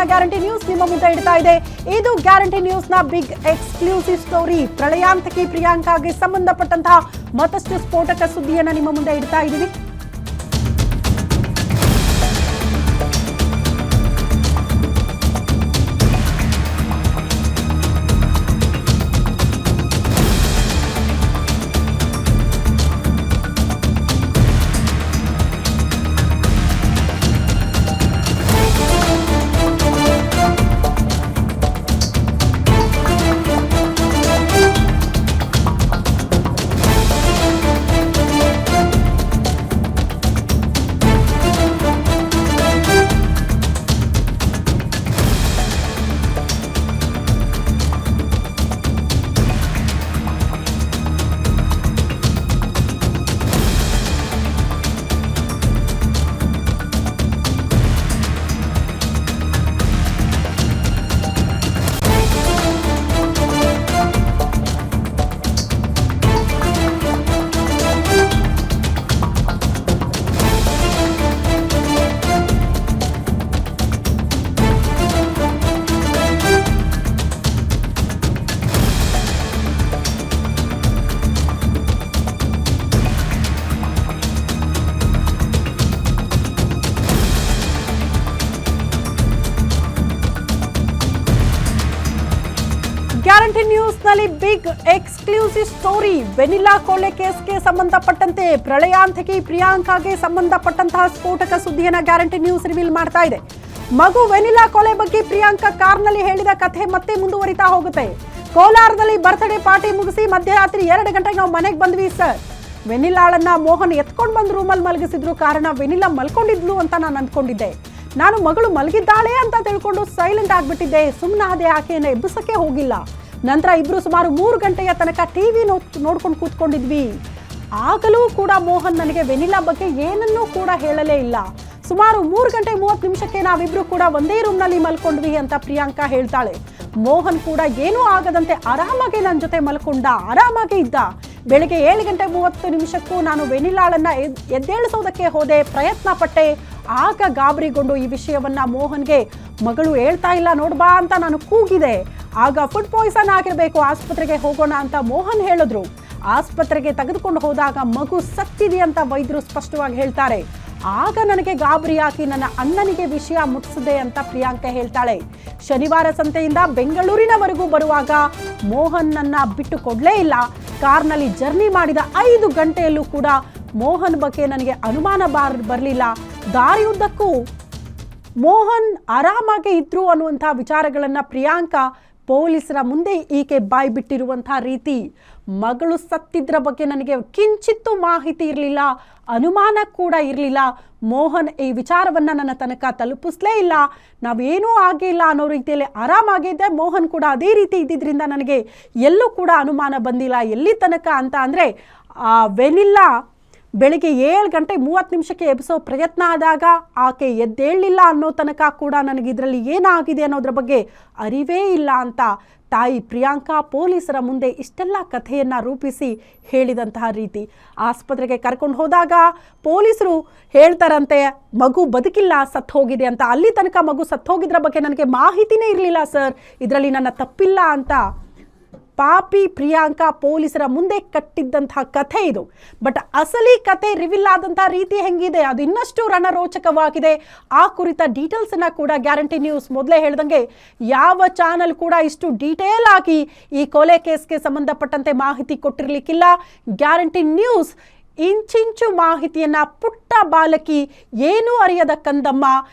ಸುದ್ದಿಯನ್ನ guarantee news ನಿಮ್ಮ ಮುಂದೆ ಇಡ್ತಾ ಇದೆ. ಇದು ಗ್ಯಾರಂಟಿ ನ್ಯೂಸ್ ನ ಬಿಗ್ ಎಕ್ಸ್ಕ್ಲೂಸಿವ್ ಸ್ಟೋರಿ. ಪ್ರಳಯಾಂತಕಿ ಪ್ರಿಯಾಂಕಾಗೆ ಸಂಬಂಧಪಟ್ಟಂತಹ ಮತ್ತಷ್ಟು ಸ್ಫೋಟಕ ಸುದ್ದಿಯನ್ನ ನಿಮ್ಮ ಮುಂದೆ ಇಡ್ತಾ ಇದ್ದೀವಿ. ಗ್ಯಾರಂಟಿ ನ್ಯೂಸ್ ನಲ್ಲಿ ಬಿಗ್ ಎಕ್ಸ್ಕ್ಲೂಸಿವ್ ಸ್ಟೋರಿ. ವೆನಿಲಾ ಕೊಲೆ ಕೇಸ್ಗೆ ಸಂಬಂಧಪಟ್ಟಂತೆ ಪ್ರಳಯಾಂತಕಿ ಪ್ರಿಯಾಂಕಾಗೆ ಸಂಬಂಧಪಟ್ಟಂತಹ ಸ್ಫೋಟಕ ಸುದ್ದಿಯನ್ನ ಗ್ಯಾರಂಟಿ ನ್ಯೂಸ್ ರಿವೀಲ್ ಮಾಡ್ತಾ ಇದೆ. ಮಗು ವೆನಿಲಾ ಕೊಲೆ ಬಗ್ಗೆ ಪ್ರಿಯಾಂಕಾ ಕಾರ್ನಲ್ಲಿ ಹೇಳಿದ ಕಥೆ ಮತ್ತೆ ಮುಂದುವರಿತಾ ಹೋಗುತ್ತೆ. ಕೋಲಾರದಲ್ಲಿ ಬರ್ತ್ಡೇ ಪಾರ್ಟಿ ಮುಗಿಸಿ ಮಧ್ಯರಾತ್ರಿ 2 ಗಂಟೆಗೆ ನಾವು ಮನೆಗೆ ಬಂದ್ವಿ ಸರ್. ವೆನಿಲಾಳನ್ನ ಮೋಹನ್ ಎತ್ಕೊಂಡು ಬಂದು ರೂಮಲ್ಲಿ ಮಲಗಿಸಿದ್ರು. ಕಾರಣ ವೆನಿಲಾ ಮಲ್ಕೊಂಡಿದ್ಲು ಅಂತ ನಾನು ಅಂದ್ಕೊಂಡಿದ್ದೆ. ನಾನು ಮಗಳು ಮಲಗಿದ್ದಾಳೆ ಅಂತ ತಿಳ್ಕೊಂಡು ಸೈಲೆಂಟ್ ಆಗ್ಬಿಟ್ಟಿದ್ದೆ. ಸುಮ್ಮನಾದೆ, ಆಕೆಯನ್ನು ಎಬ್ಬಿಸಕ್ಕೆ ಹೋಗಿಲ್ಲ. ನಂತರ ಇಬ್ರು ಸುಮಾರು 3 ಗಂಟೆಯ ತನಕ ಟಿವಿ ನೋಡ್ಕೊಂಡು ಕೂತ್ಕೊಂಡಿದ್ವಿ. ಆಗಲೂ ಕೂಡ ಮೋಹನ್ ನನಗೆ ವೆನಿಲಾ ಬಗ್ಗೆ ಏನನ್ನೂ ಕೂಡ ಹೇಳಲೇ ಇಲ್ಲ. ಸುಮಾರು 3 ಗಂಟೆ 30 ನಿಮಿಷಕ್ಕೆ ನಾವಿಬ್ರು ಕೂಡ ಒಂದೇ ರೂಮ್ನಲ್ಲಿ ಮಲ್ಕೊಂಡ್ವಿ ಅಂತ ಪ್ರಿಯಾಂಕಾ ಹೇಳ್ತಾಳೆ. ಮೋಹನ್ ಕೂಡ ಏನೂ ಆಗದಂತೆ ಆರಾಮಾಗಿ ನನ್ನ ಜೊತೆ ಮಲ್ಕೊಂಡ, ಆರಾಮಾಗಿ ಇದ್ದ. ಬೆಳಿಗ್ಗೆ 7 ಗಂಟೆ 30 ನಿಮಿಷಕ್ಕೂ ನಾನು ವೆನಿಲಾಳನ್ನ ಎದ್ದೇಳಿಸೋದಕ್ಕೆ ಹೋದೆ, ಪ್ರಯತ್ನ ಪಟ್ಟೆ. ಆಗ ಗಾಬರಿಗೊಂಡು ಈ ವಿಷಯವನ್ನ ಮೋಹನ್ಗೆ ಮಗಳು ಹೇಳ್ತಾ ಇಲ್ಲ ನೋಡ್ಬಾ ಅಂತ ನಾನು ಕೂಗಿದೆ. ಆಗ ಫುಡ್ ಪಾಯ್ಸನ್ ಆಗಿರಬೇಕು, ಆಸ್ಪತ್ರೆಗೆ ಹೋಗೋಣ ಅಂತ ಮೋಹನ್ ಹೇಳಿದ್ರು. ಆಸ್ಪತ್ರೆಗೆ ತೆಗೆದುಕೊಂಡು ಹೋದಾಗ ಮಗು ಸತ್ತಿದೆ ಅಂತ ವೈದ್ಯರು ಸ್ಪಷ್ಟವಾಗಿ ಹೇಳ್ತಾರೆ. ಆಗ ನನಗೆ ಗಾಬರಿಯಾಗಿ ನನ್ನ ಅಣ್ಣನಿಗೆ ವಿಷಯ ಮುಟ್ಟಿಸಿದೆ ಅಂತ ಪ್ರಿಯಾಂಕಾ ಹೇಳ್ತಾಳೆ. ಶನಿವಾರ ಸಂತೆಯಿಂದ ಬೆಂಗಳೂರಿನವರೆಗೂ ಬರುವಾಗ ಮೋಹನ್ ನನ್ನ ಬಿಟ್ಟು ಕೊಡ್ಲೇ ಇಲ್ಲ. ಕಾರ್ನಲ್ಲಿ ಜರ್ನಿ ಮಾಡಿದ 5 ಗಂಟೆಯಲ್ಲೂ ಕೂಡ ಮೋಹನ್ ಬಗ್ಗೆ ನನಗೆ ಅನುಮಾನ ಬರಲಿಲ್ಲ. ದಾರಿಯುದ್ದಕ್ಕೂ ಮೋಹನ್ ಆರಾಮಾಗಿ ಇದ್ರು ಅನ್ನುವಂಥ ವಿಚಾರಗಳನ್ನ ಪ್ರಿಯಾಂಕಾ ಪೊಲೀಸರ ಮುಂದೆ ಈಕೆ ಬಾಯಿ ಬಿಟ್ಟಿರುವಂತಹ ರೀತಿ. ಮಗಳು ಸತ್ತಿದ್ರ ಬಗ್ಗೆ ನನಗೆ ಕಿಂಚಿತ್ತೂ ಮಾಹಿತಿ ಇರಲಿಲ್ಲ, ಅನುಮಾನ ಕೂಡ ಇರಲಿಲ್ಲ. ಮೋಹನ್ ಈ ವಿಚಾರವನ್ನ ನನ್ನ ತನಕ ತಲುಪಿಸ್ಲೇ ಇಲ್ಲ. ನಾವೇನೂ ಆಗಿಲ್ಲ ಅನ್ನೋ ರೀತಿಯಲ್ಲಿ ಆರಾಮಾಗಿದ್ದೆ. ಮೋಹನ್ ಕೂಡ ಅದೇ ರೀತಿ ಇದ್ದಿದ್ರಿಂದ ನನಗೆ ಎಲ್ಲೂ ಕೂಡ ಅನುಮಾನ ಬಂದಿಲ್ಲ. ಎಲ್ಲಿ ತನಕ ಅಂತ ಅಂದರೆ ವೆನಿಲಾ ಬೆಳಿಗ್ಗೆ 7 ಗಂಟೆ 30 ನಿಮಿಷಕ್ಕೆ ಎಬ್ಬಿಸೋ ಪ್ರಯತ್ನ ಆದಾಗ ಆಕೆ ಎದ್ದೇಳಲಿಲ್ಲ ಅನ್ನೋ ತನಕ ಕೂಡ ನನಗೆ ಇದರಲ್ಲಿ ಏನಾಗಿದೆ ಅನ್ನೋದ್ರ ಬಗ್ಗೆ ಅರಿವೇ ಇಲ್ಲ ಅಂತ ತಾಯಿ ಪ್ರಿಯಾಂಕಾ ಪೊಲೀಸರ ಮುಂದೆ ಇಷ್ಟೆಲ್ಲ ಕಥೆಯನ್ನು ರೂಪಿಸಿ ಹೇಳಿದಂತಹ ರೀತಿ. ಆಸ್ಪತ್ರೆಗೆ ಕರ್ಕೊಂಡು ಹೋದಾಗ ಪೊಲೀಸರು ಹೇಳ್ತಾರಂತೆ ಮಗು ಬದುಕಿಲ್ಲ, ಸತ್ತು ಹೋಗಿದೆ ಅಂತ. ಅಲ್ಲಿ ತನಕ ಮಗು ಸತ್ತು ಹೋಗಿದ್ರ ಬಗ್ಗೆ ನನಗೆ ಮಾಹಿತಿನೇ ಇರಲಿಲ್ಲ ಸರ್, ಇದರಲ್ಲಿ ನನ್ನ ತಪ್ಪಿಲ್ಲ ಅಂತ ಪಾಪಿ ಪ್ರಿಯಾಂಕಾ ಪೊಲೀಸರ ಮುಂದೆ ಕಟ್ಟಿದ್ದಂತಹ ಕಥೆ ಇದು. ಬಟ್ ಅಸಲಿ ಕಥೆ ರಿವೀಲ್ ಆದಂತಹ ರೀತಿ ಹೆಂಗಿದೆ ಅದು ಇನ್ನಷ್ಟು ರಣರೋಚಕವಾಗಿದೆ. ಆ ಕುರಿತ ಡೀಟೇಲ್ಸ್ ಅನ್ನ ಕೂಡ ಗ್ಯಾರಂಟಿ ನ್ಯೂಸ್ ಮೊದಲೇ ಹೇಳ್ದಂಗೆ ಯಾವ ಚಾನಲ್ ಕೂಡ ಇಷ್ಟು ಡೀಟೇಲ್ ಆಗಿ ಈ ಕೊಲೆ ಕೇಸ್ಗೆ ಸಂಬಂಧಪಟ್ಟಂತೆ ಮಾಹಿತಿ ಕೊಟ್ಟಿರಲಿಕ್ಕಿಲ್ಲ. ಗ್ಯಾರಂಟಿ ನ್ಯೂಸ್ ಇಂಚಿಂಚು ಮಾಹಿತಿಯನ್ನ ಪುಟ್ಟ ಬಾಲಕಿ, ಏನೂ ಅರಿಯದ ಕಂದಮ್ಮ,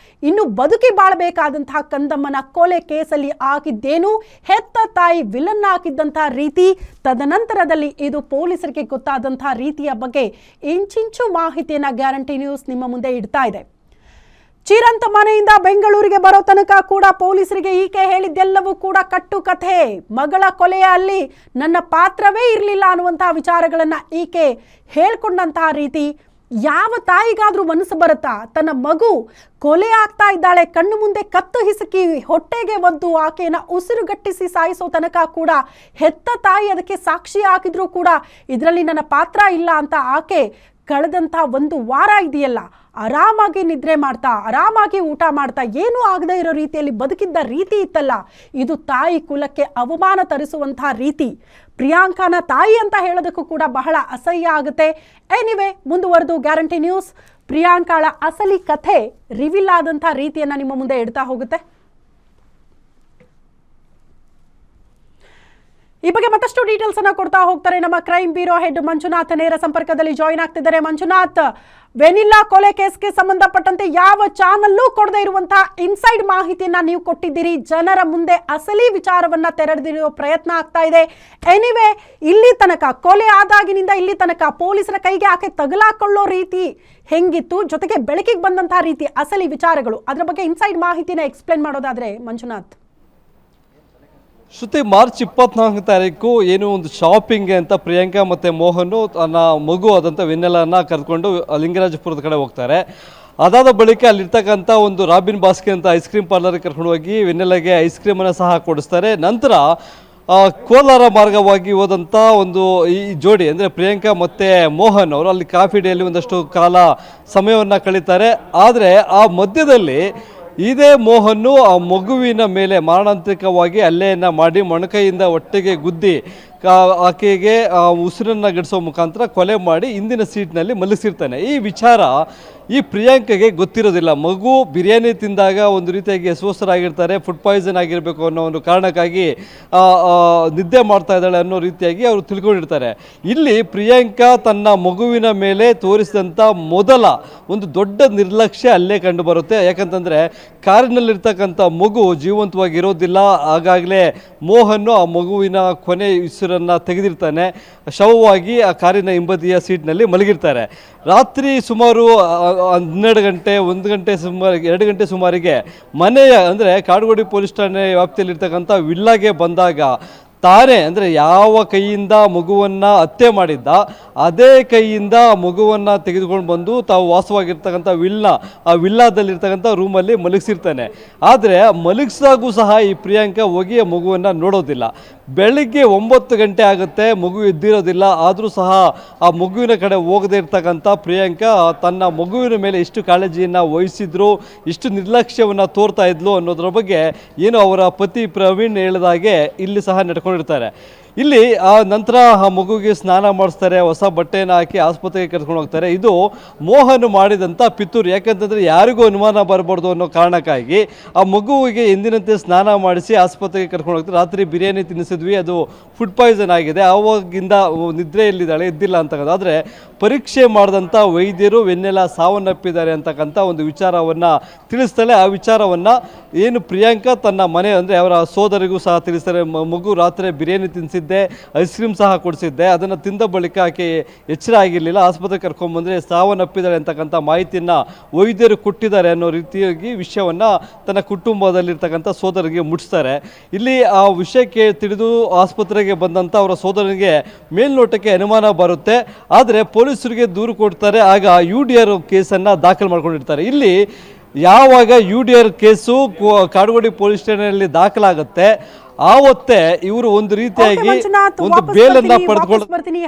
ಇನ್ನು ಬದುಕಿ ಬಾಳಬೇಕಾದಂತಹ ಕಂದಮ್ಮನ ಕೊಲೆ ಕೇಸಲ್ಲಿ ಆಗಿದ್ದೇನು, ಹೆತ್ತ ತಾಯಿ ವಿಲನ್ ಆಗಿದ್ದಂತಹ ರೀತಿ, ತದನಂತರದಲ್ಲಿ ಇದು ಪೊಲೀಸರಿಗೆ ಗೊತ್ತಾದಂತಹ ರೀತಿಯ ಬಗ್ಗೆ ಇಂಚಿಂಚು ಮಾಹಿತಿಯನ್ನ ಗ್ಯಾರಂಟಿ ನ್ಯೂಸ್ ನಿಮ್ಮ ಮುಂದೆ ಇಡ್ತಾ ಇದೆ. ಚಿರಂತ ಮನೆಯಿಂದ ಬೆಂಗಳೂರಿಗೆ ಬರೋ ತನಕ ಕೂಡ ಪೊಲೀಸರಿಗೆ ಈಕೆ ಹೇಳಿದ್ದೆಲ್ಲವೂ ಕೂಡ ಕಟ್ಟು ಕಥೆ. ಮಗಳ ಕೊಲೆಯಲ್ಲಿ ನನ್ನ ಪಾತ್ರವೇ ಇರಲಿಲ್ಲ ಅನ್ನುವಂತಹ ವಿಚಾರಗಳನ್ನ ಈಕೆ ಹೇಳ್ಕೊಂಡಂತಹ ರೀತಿ. ಯಾವ ತಾಯಿಗಾದ್ರೂ ಮನಸ್ಸು ಬರುತ್ತಾ ತನ್ನ ಮಗು ಕೊಲೆ ಆಗ್ತಾ ಇದ್ದಾಳೆ, ಕಣ್ಣು ಮುಂದೆ ಕತ್ತು ಹಿಸುಕಿ ಹೊಟ್ಟೆಗೆ ಒದ್ದು ಆಕೆಯನ್ನು ಉಸಿರುಗಟ್ಟಿಸಿ ಸಾಯಿಸೋ ತನಕ ಕೂಡ ಹೆತ್ತ ತಾಯಿ ಅದಕ್ಕೆ ಸಾಕ್ಷಿ ಹಾಕಿದ್ರೂ ಕೂಡ ಇದರಲ್ಲಿ ನನ್ನ ಪಾತ್ರ ಇಲ್ಲ ಅಂತ ಆಕೆ ಕಳೆದಂಥ ಒಂದು ವಾರ ಇದೆಯಲ್ಲ, ಆರಾಮಾಗಿ ನಿದ್ರೆ ಮಾಡ್ತಾ, ಆರಾಮಾಗಿ ಊಟ ಮಾಡ್ತಾ, ಏನೂ ಆಗದೆ ಇರೋ ರೀತಿಯಲ್ಲಿ ಬದುಕಿದ್ದ ರೀತಿ ಇತ್ತಲ್ಲ, ಇದು ತಾಯಿ ಕುಲಕ್ಕೆ ಅವಮಾನ ತರಿಸುವಂಥ ರೀತಿ. ಪ್ರಿಯಾಂಕಾನ ತಾಯಿ ಅಂತ ಹೇಳೋದಕ್ಕೂ ಕೂಡ ಬಹಳ ಅಸಹ್ಯ ಆಗುತ್ತೆ. ಎನಿವೆ, ಮುಂದುವರೆದು ಗ್ಯಾರಂಟಿ ನ್ಯೂಸ್ ಪ್ರಿಯಾಂಕಾಳ ಅಸಲಿ ಕಥೆ ರಿವೀಲ್ ಆದಂಥ ರೀತಿಯನ್ನು ನಿಮ್ಮ ಮುಂದೆ ಇಡ್ತಾ ಹೋಗುತ್ತೆ. ಈ ಬಗ್ಗೆ ಮತ್ತಷ್ಟು ಡೀಟೇಲ್ಸ್ ಅನ್ನ ಕೊಡ್ತಾ ಹೋಗ್ತಾರೆ ನಮ್ಮ ಕ್ರೈಮ್ ಬ್ಯೂರೋ ಹೆಡ್ ಮಂಜುನಾಥ್ ನೇರ ಸಂಪರ್ಕದಲ್ಲಿ ಜಾಯಿನ್ ಆಗ್ತಿದ್ದಾರೆ. ಮಂಜುನಾಥ್, ವೆನಿಲಾ ಕೊಲೆ ಕೇಸ್ಗೆ ಸಂಬಂಧಪಟ್ಟಂತೆ ಯಾವ ಚಾನಲ್ಲೂ ಕೊಡದೇ ಇರುವಂತಹ ಇನ್ಸೈಡ್ ಮಾಹಿತಿಯನ್ನ ನೀವು ಕೊಟ್ಟಿದ್ದೀರಿ. ಜನರ ಮುಂದೆ ಅಸಲಿ ವಿಚಾರವನ್ನ ತೆರೆದಿರೋ ಪ್ರಯತ್ನ ಆಗ್ತಾ ಇದೆ. ಎನಿವೆ, ಇಲ್ಲಿ ತನಕ ಕೊಲೆ ಆದಾಗಿನಿಂದ ಇಲ್ಲಿ ತನಕ ಪೊಲೀಸರ ಕೈಗೆ ಆಕೆ ತಗಲಾಕೊಳ್ಳೋ ರೀತಿ ಹೆಂಗಿತ್ತು, ಜೊತೆಗೆ ಬೆಳಕಿಗೆ ಬಂದಂತಹ ರೀತಿ ಅಸಲಿ ವಿಚಾರಗಳು, ಅದರ ಬಗ್ಗೆ ಇನ್ಸೈಡ್ ಮಾಹಿತಿನ ಎಕ್ಸ್ಪ್ಲೇನ್ ಮಾಡೋದಾದ್ರೆ ಮಂಜುನಾಥ್. ಶ್ರುತಿ, ಮಾರ್ಚ್ 24 ತಾರೀಕು ಏನು ಒಂದು ಶಾಪಿಂಗ್ ಅಂತ ಪ್ರಿಯಾಂಕಾ ಮತ್ತು ಮೋಹನ್ ತನ್ನ ಮಗು ಆದಂಥ ವೆನ್ನೆಲನ್ನ ಕರೆದುಕೊಂಡು ಲಿಂಗರಾಜಪುರದ ಕಡೆ ಹೋಗ್ತಾರೆ. ಅದಾದ ಬಳಿಕ ಅಲ್ಲಿರ್ತಕ್ಕಂಥ ಒಂದು ರಾಬಿನ್ ಬಾಸ್ಕೆ ಅಂತ ಐಸ್ ಕ್ರೀಮ್ ಪಾರ್ಲರ್ಗೆ ಕರ್ಕೊಂಡು ಹೋಗಿ ವೆನ್ನೆಲಾಗೆ ಐಸ್ ಕ್ರೀಮನ್ನು ಸಹ ಕೊಡಿಸ್ತಾರೆ. ನಂತರ ಕೋಲಾರ ಮಾರ್ಗವಾಗಿ ಹೋದಂಥ ಒಂದು ಈ ಜೋಡಿ ಅಂದರೆ ಪ್ರಿಯಾಂಕಾ ಮತ್ತು ಮೋಹನ್ ಅವರು ಅಲ್ಲಿ ಕಾಫಿ ಡೇಯಲ್ಲಿ ಒಂದಷ್ಟು ಕಾಲ ಸಮಯವನ್ನು ಕಳೀತಾರೆ. ಆದರೆ ಆ ಮಧ್ಯದಲ್ಲಿ ಇದೇ ಮೋಹನ್ನು ಆ ಮಗುವಿನ ಮೇಲೆ ಮಾರಣಾಂತಿಕವಾಗಿ ಹಲ್ಲೆಯನ್ನು ಮಾಡಿ ಮೊಣಕೈಯಿಂದ ಹೊಟ್ಟೆಗೆ ಗುದ್ದಿ ಆಕೆಗೆ ಉಸಿರನ್ನು ಗಡಿಸೋ ಮುಖಾಂತರ ಕೊಲೆ ಮಾಡಿ ಹಿಂದಿನ ಸೀಟ್ನಲ್ಲಿ ಮಲಗಿಸಿರ್ತಾನೆ. ಈ ವಿಚಾರ ಈ ಪ್ರಿಯಾಂಕೆಗೆ ಗೊತ್ತಿರೋದಿಲ್ಲ. ಮಗು ಬಿರಿಯಾನಿ ತಿಂದಾಗ ಒಂದು ರೀತಿಯಾಗಿ ಅಸ್ವಸ್ಥರಾಗಿರ್ತಾರೆ, ಫುಡ್ ಪಾಯ್ಸನ್ ಆಗಿರಬೇಕು ಅನ್ನೋ ಒಂದು ಕಾರಣಕ್ಕಾಗಿ ನಿದ್ದೆ ಮಾಡ್ತಾ ಇದ್ದಾಳೆ ಅನ್ನೋ ರೀತಿಯಾಗಿ ಅವರು ತಿಳ್ಕೊಂಡಿರ್ತಾರೆ. ಇಲ್ಲಿ ಪ್ರಿಯಾಂಕಾ ತನ್ನ ಮಗುವಿನ ಮೇಲೆ ತೋರಿಸಿದಂಥ ಮೊದಲ ಒಂದು ದೊಡ್ಡ ನಿರ್ಲಕ್ಷ್ಯ ಅಲ್ಲೇ ಕಂಡು ಬರುತ್ತೆ. ಯಾಕಂತಂದರೆ ಕಾರಿನಲ್ಲಿರ್ತಕ್ಕಂಥ ಮಗು ಜೀವಂತವಾಗಿರೋದಿಲ್ಲ. ಆಗಾಗಲೇ ಮೋಹನ್ನು ಆ ಮಗುವಿನ ಕೊನೆ ಉಸಿರನ್ನು ತೆಗೆದಿರ್ತಾನೆ. ಶವವಾಗಿ ಆ ಕಾರಿನ ಹಿಂಬದಿಯ ಸೀಟ್ನಲ್ಲಿ ಮಲಗಿರ್ತಾರೆ. ರಾತ್ರಿ ಸುಮಾರು 12 ಗಂಟೆ 1 ಗಂಟೆ ಸುಮಾರು 2 ಗಂಟೆ ಸುಮಾರಿಗೆ ಮನೆಯ ಅಂದರೆ ಕಾಡುಗೋಡಿ ಪೊಲೀಸ್ ಠಾಣೆ ವ್ಯಾಪ್ತಿಯಲ್ಲಿರ್ತಕ್ಕಂಥ ವಿಲ್ಲಾಗೆ ಬಂದಾಗ ತಾನೇ ಅಂದರೆ ಯಾವ ಕೈಯಿಂದ ಮಗುವನ್ನು ಹತ್ಯೆ ಮಾಡಿದ್ದ ಅದೇ ಕೈಯಿಂದ ಮಗುವನ್ನು ತೆಗೆದುಕೊಂಡು ಬಂದು ತಾವು ವಾಸವಾಗಿರ್ತಕ್ಕಂಥ ಆ ವಿಲ್ಲಾದಲ್ಲಿರ್ತಕ್ಕಂಥ ರೂಮಲ್ಲಿ ಮಲಗಿಸಿರ್ತಾನೆ. ಆದರೆ ಮಲಗಿಸಿದಾಗೂ ಸಹ ಈ ಪ್ರಿಯಾಂಕಾ ಹೋಗಿ ಆ ಮಗುವನ್ನು ನೋಡೋದಿಲ್ಲ. ಬೆಳಿಗ್ಗೆ 9 ಗಂಟೆ ಆಗುತ್ತೆ, ಮಗು ಎದ್ದಿರೋದಿಲ್ಲ. ಆದರೂ ಸಹ ಆ ಮಗುವಿನ ಕಡೆ ಹೋಗದೇ ಇರ್ತಕ್ಕಂಥ ಪ್ರಿಯಾಂಕಾ ತನ್ನ ಮಗುವಿನ ಮೇಲೆ ಎಷ್ಟು ಕಾಳಜಿಯನ್ನು ವಹಿಸಿದ್ರು, ಎಷ್ಟು ನಿರ್ಲಕ್ಷ್ಯವನ್ನು ತೋರ್ತಾ ಇದ್ಲು ಅನ್ನೋದ್ರ ಬಗ್ಗೆ ಏನು ಅವರ ಪತಿ ಪ್ರವೀಣ್ ಹೇಳಿದಾಗೆ ಇಲ್ಲಿ ಸಹ ನಡ್ಕೊಂಡಿರ್ತಾರೆ. ಇಲ್ಲಿ ಆ ನಂತರ ಆ ಮಗುವಿಗೆ ಸ್ನಾನ ಮಾಡಿಸ್ತಾರೆ, ಹೊಸ ಬಟ್ಟೆಯನ್ನು ಹಾಕಿ ಆಸ್ಪತ್ರೆಗೆ ಕರ್ಕೊಂಡು ಹೋಗ್ತಾರೆ. ಇದು ಮೋಹನ್ ಮಾಡಿದಂಥ ಪಿತೂರು. ಯಾಕಂತಂದರೆ ಯಾರಿಗೂ ಅನುಮಾನ ಬರಬಾರ್ದು ಅನ್ನೋ ಕಾರಣಕ್ಕಾಗಿ ಆ ಮಗುವಿಗೆ ಎಂದಿನಂತೆ ಸ್ನಾನ ಮಾಡಿಸಿ ಆಸ್ಪತ್ರೆಗೆ ಕರ್ಕೊಂಡು ಹೋಗ್ತಾರೆ. ರಾತ್ರಿ ಬಿರಿಯಾನಿ ತಿನ್ನಿಸಿದ್ವಿ, ಅದು ಫುಡ್ ಪಾಯ್ಸನ್ ಆಗಿದೆ, ಆವಾಗಿಂದ ನಿದ್ರೆಯಲ್ಲಿದ್ದಾಳೆ, ಎದ್ದಿಲ್ಲ ಅಂತಕ್ಕಂಥ. ಆದರೆ ಪರೀಕ್ಷೆ ಮಾಡಿದಂಥ ವೈದ್ಯರು ವೆನ್ನೆಲಾ ಸಾವನ್ನಪ್ಪಿದ್ದಾರೆ ಅಂತಕ್ಕಂಥ ಒಂದು ವಿಚಾರವನ್ನು ತಿಳಿಸ್ತಾಳೆ. ಆ ವಿಚಾರವನ್ನು ಏನು ಪ್ರಿಯಾಂಕಾ ತನ್ನ ಮನೆ ಅಂದರೆ ಅವರ ಸೋದರಿಗೂ ಸಹ ತಿಳಿಸ್ತಾರೆ. ಮಗು ರಾತ್ರಿ ಬಿರಿಯಾನಿ ತಿನ್ನಿಸಿದ್ದೆ, ಐಸ್ ಕ್ರೀಮ್ ಸಹ ಕೊಡಿಸಿದ್ದೆ, ಅದನ್ನು ತಿಂದ ಬಳಿಕ ಆಕೆ ಎಚ್ಚರ ಆಗಿರಲಿಲ್ಲ, ಆಸ್ಪತ್ರೆಗೆ ಕರ್ಕೊಂಡ್ಬಂದರೆ ಸಾವನ್ನಪ್ಪಿದ್ದಾಳೆ ಅಂತಕ್ಕಂಥ ಮಾಹಿತಿಯನ್ನು ವೈದ್ಯರು ಕೊಟ್ಟಿದ್ದಾರೆ ಅನ್ನೋ ರೀತಿಯಾಗಿ ವಿಷಯವನ್ನು ತನ್ನ ಕುಟುಂಬದಲ್ಲಿರ್ತಕ್ಕಂಥ ಸೋದರಿಗೆ ಮುಟ್ಟಿಸ್ತಾರೆ. ಇಲ್ಲಿ ಆ ವಿಷಯಕ್ಕೆ ತಿಳಿದು ಆಸ್ಪತ್ರೆಗೆ ಬಂದಂಥ ಅವರ ಸೋದರನಿಗೆ ಮೇಲ್ನೋಟಕ್ಕೆ ಅನುಮಾನ ಬರುತ್ತೆ. ಆದರೆ ಪೊಲೀಸರಿಗೆ ದೂರು ಕೊಡ್ತಾರೆ. ಆಗ UDR ಕೇಸನ್ನು ದಾಖಲು ಮಾಡ್ಕೊಂಡಿರ್ತಾರೆ. ಇಲ್ಲಿ ಯಾವಾಗ UDR ಕೇಸು ಕಾಡುಗೋಡಿ ಪೊಲೀಸ್ ಠಾಣೆಯಲ್ಲಿ ದಾಖಲಾಗುತ್ತೆ, ಆವತ್ತೇ ಇವರು ಒಂದು ರೀತಿಯಾಗಿ ಒಂದು ಬೇಲನ್ನು ಪಡೆದುಕೊಂಡು